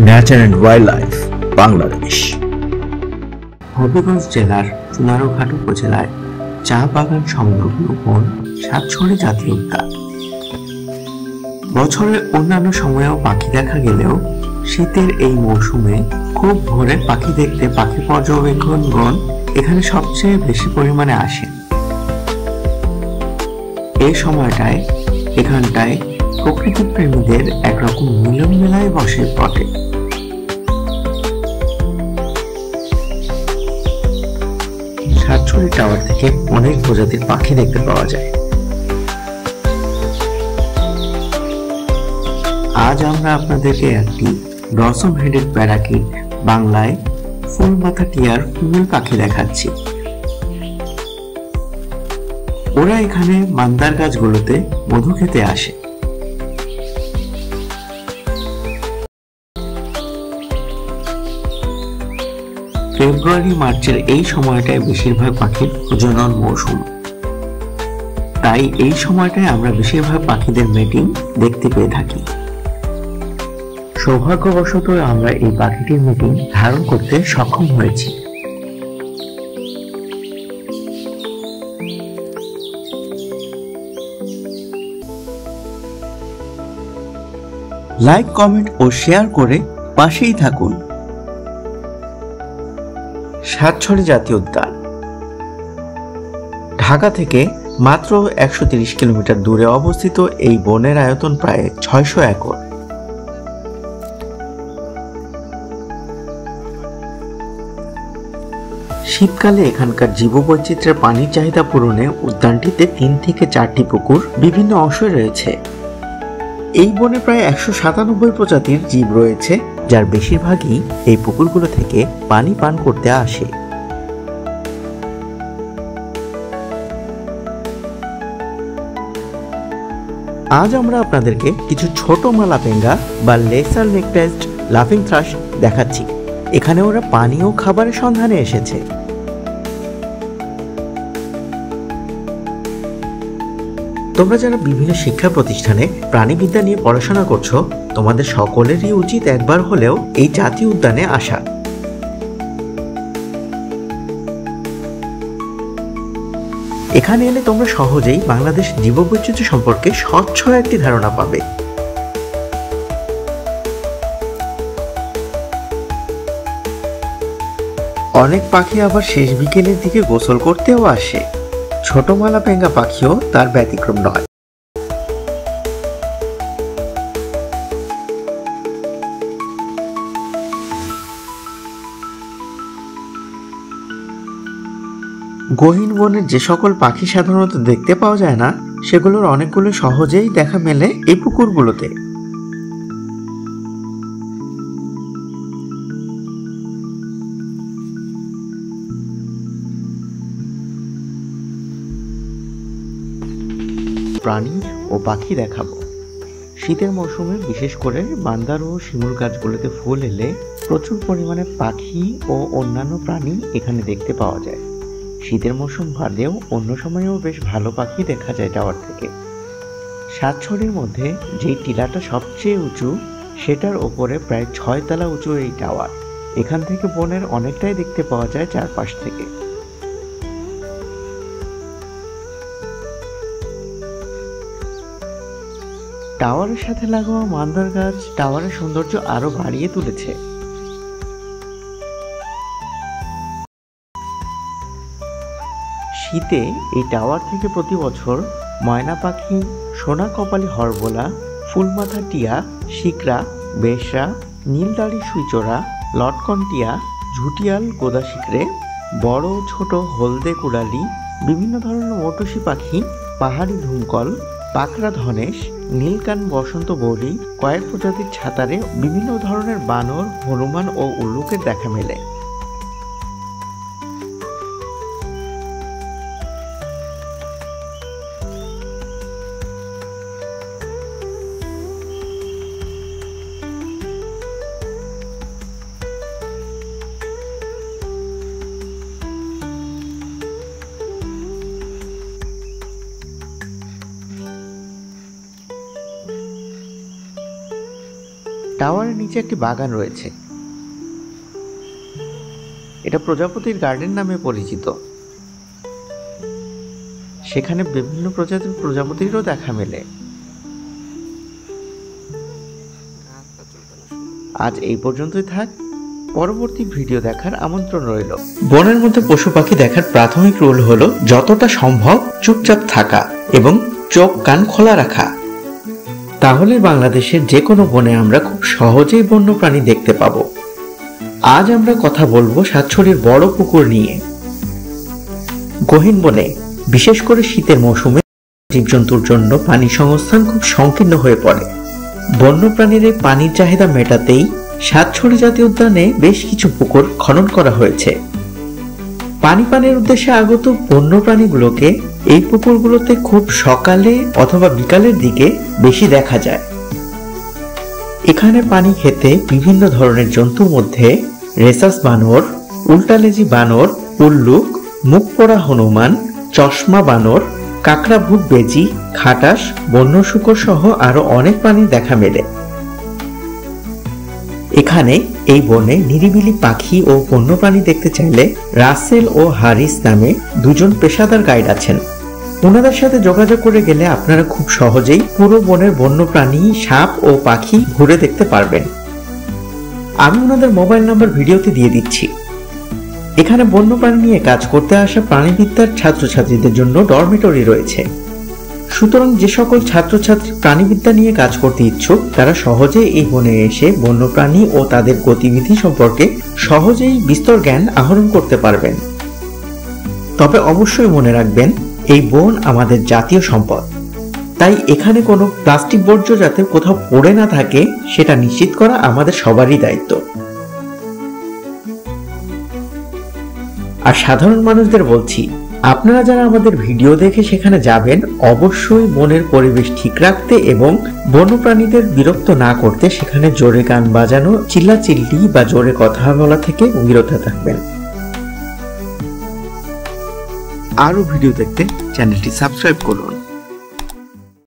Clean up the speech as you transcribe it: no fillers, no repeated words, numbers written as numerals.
Nature and wild life Bangladesh. Habiganj জেলার চুনারুঘাট উপজেলায় চা বাগান সংলগ্ন বন সাতছড়ি জাতীয় উদ্যান। বছরের অন্যান্য সময়েও পাখি দেখা গেলেও শীতের এই মৌসুমে খুব ভোরে পাখি দেখতে পাখি পর্যবেক্ষণগণ এখানে সবচেয়ে বেশি পরিমাণে আসেন। এই সময়টায় এখানটায় প্রকৃতি প্রেমীদের একরকম মিলন মেলায় বসে বটে। সাতছড়ি টাওয়ার থেকে অনেক প্রজাতির পাখি দেখতে পাওয়া যায়। আজ আমরা আপনাদেরকে একটি ব্লসম হেডেড প্যারাকিট, বাংলায় ফুল মাথা টিয়ার কুমির পাখি দেখাচ্ছি। ওরা এখানে মান্দার গাছগুলোতে মধু খেতে আসে। ফেব্রুয়ারি মার্চের এই সময়টায় বেশিরভাগ পাখির প্রজনন মৌসুম, তাই এই সময়টায় আমরা বেশিরভাগ পাখিদের মেটিং দেখতে পেয়ে থাকি। সৌভাগ্যবশত আমরা এই পাখিটির মিটিং ধারণ করতে সক্ষম হয়েছি। লাইক, কমেন্ট ও শেয়ার করে পাশেই থাকুন। সাতছড়ি জাতীয় উদ্যান ঢাকা থেকে মাত্র 130 কিলোমিটার দূরে অবস্থিত এই বনের আয়তন প্রায় 600 একর। শীতকালে এখানকার জীববৈচিত্র্যের পানির চাহিদা পূরণে উদ্যানটিতে 3 থেকে 4টি পুকুর বিভিন্ন অংশে রয়েছে। এই বনে প্রায় 197 প্রজাতির জীব রয়েছে, যার বেশিরভাগই এই পুকুরগুলো থেকে পানি পান করতে আসে। আজ আমরা আপনাদেরকে কিছু ছোট মালাপেঙ্গা বা লেসার নেকটাইজড লাফিং থ্রাশ দেখাচ্ছি। এখানে ওরা পানি ও খাবারের সন্ধানে এসেছে। তোমরা যারা বিভিন্ন শিক্ষা প্রতিষ্ঠানে প্রাণীবিদ্যা নিয়ে পড়াশোনা করছো, তোমাদের সকলেরই উচিত একবার হলেও এই জাতীয় উদ্যানে আসা। এখানে এলে তোমরা সহজেই বাংলাদেশ জীববৈচিত্র্য সম্পর্কে স্বচ্ছ একটি ধারণা পাবে। অনেক পাখি আবার শেষ বিকেলের দিকে গোসল করতেও আসে। ছোট মালাপেঙ্গা পাখিও তার ব্যতিক্রম নয়। গহীন বনের যে সকল পাখি সাধারণত দেখতে পাওয়া যায় না, সেগুলোর অনেকগুলো সহজেই দেখা মেলে এই পুকুরগুলোতে। প্রাণী ও পাখি দেখাবো। শীতের মৌসুমে বিশেষ করে মান্দার ও শিমুল গাছগুলোতে ফুল এলে প্রচুর পরিমাণে পাখি ও অন্যান্য প্রাণী এখানে দেখতে পাওয়া যায়। শীতের মৌসুম বাদেও অন্য সময়েও বেশ ভালো পাখি দেখা যায় টাওয়ার থেকে। সাতছড়ির মধ্যে যেই টিলাটা সবচেয়ে উঁচু, সেটার ওপরে প্রায় 6 তলা উঁচু এই টাওয়ার। এখান থেকে বনের অনেকটাই দেখতে পাওয়া যায় চারপাশ থেকে। টাওয়ারের সাথে লাগোয়া মান্দার গাছ টাওয়ারের সৌন্দর্য আরো বাড়িয়ে তুলেছে। শীতে এই টাওয়ার থেকে প্রতি বছর ময়না পাখি, সোনা কপালি হরবোলা, ফুলমাথা টিয়া, শিকরা, বেশরা, নীলদাড়ি সুইচোরা, লটকন টিয়া, ঝুটিয়াল গোদা শিকরে, বড় ছোট হলদে কুড়ালি, বিভিন্ন ধরনের মটুসি পাখি, পাহাড়ি ধুমকল, পাকড়া ধনেশ, নীলকান বসন্ত বৌরি, কয়েক প্রজাতির ছাতারে বিভিন্ন ধরনের বানর, হনুমান ও উল্লুকের দেখা মেলে। টাওয়ারের নিচে একটি বাগান রয়েছে। এটা প্রজাপতির গার্ডেন নামে পরিচিত। সেখানে বিভিন্ন প্রজাতির প্রজাপতিরও দেখা মেলে। আজ এই পর্যন্তই থাক। পরবর্তী ভিডিও দেখার আমন্ত্রণ রইল। বনের মধ্যে পশু পাখি দেখার প্রাথমিক রুল হলো যতটা সম্ভব চুপচাপ থাকা এবং চোখ কান খোলা রাখা। তাহলে বাংলাদেশের যে কোনো বনে আমরা খুব সহজেই বন্যপ্রাণী দেখতে পাবো। আজ আমরা কথা বলবো সাতছড়ির বড় পুকুর নিয়ে। গহীন বনে বিশেষ করে শীতের মৌসুমে জীবজন্তুর জন্য পানি সংস্থান খুব সংকীর্ণ হয়ে পড়ে। বন্যপ্রাণীর এই পানির চাহিদা মেটাতেই সাতছড়ি জাতীয় উদ্যানে বেশ কিছু পুকুর খনন করা হয়েছে। পানির উদ্দেশ্যে আগত বন্যপ্রাণীগুলোকে এই পুকুরগুলোতে খুব সকালে অথবা বিকালের দিকে বেশি দেখা যায়। এখানে পানি খেতে বিভিন্ন ধরনের জন্তুর মধ্যে রেসাস বানর, উল্টালেজি বানর, উল্লুক, মুখ পোড়া হনুমান, চশমা বানর, কাকড়া ভূত বেজি, খাটাস, বন্য শূকর সহ আরো অনেক প্রাণী দেখা মেলে। এখানে এই বনে নিরিবিলি পাখি ও বন্যপ্রাণী দেখতে চাইলে রাসেল ও হারিস নামে দুজন পেশাদার গাইড আছেন। ওনাদের সাথে যোগাযোগ করে গেলে আপনারা খুব সহজেই পুরো বনের বন্যপ্রাণী, সাপ ও পাখি ঘুরে দেখতে পারবেন। আমি ওনাদের মোবাইল নাম্বার ভিডিওতে দিয়ে দিচ্ছি। এখানে বন্যপ্রাণী নিয়ে কাজ করতে আসা প্রাণীবিদ্যার ছাত্রছাত্রীদের জন্য ডরমিটরি রয়েছে। সুতরাং যে সকল ছাত্রছাত্রী প্রাণীবিদ্যা নিয়ে কাজ করতে ইচ্ছুক তারা সহজে এই বনে এসে বন্যপ্রাণী ও তাদের গতিবিধি সম্পর্কে সহজেই বিস্তর জ্ঞান আহরণ করতে পারবেন। তবে অবশ্যই মনে রাখবেন, এই বন আমাদের জাতীয় সম্পদ, তাই এখানে কোনো প্লাস্টিক বর্জ্য যাতে কোথাও পড়ে না থাকে সেটা নিশ্চিত করা আমাদের সবারই দায়িত্ব। আর সাধারণ মানুষদের বলছি, আপনারা যারা আমাদের ভিডিও দেখে সেখানে যাবেন অবশ্যই বনের পরিবেশ ঠিক রাখতে এবং বন্যপ্রাণীদের বিরক্ত না করতে সেখানে জোরে গান বাজানো, চিল্লাচিল্লি বা জোরে কথা বলা থেকে বিরত থাকবেন। আরো ভিডিও দেখতে চ্যানেলটি সাবস্ক্রাইব করুন।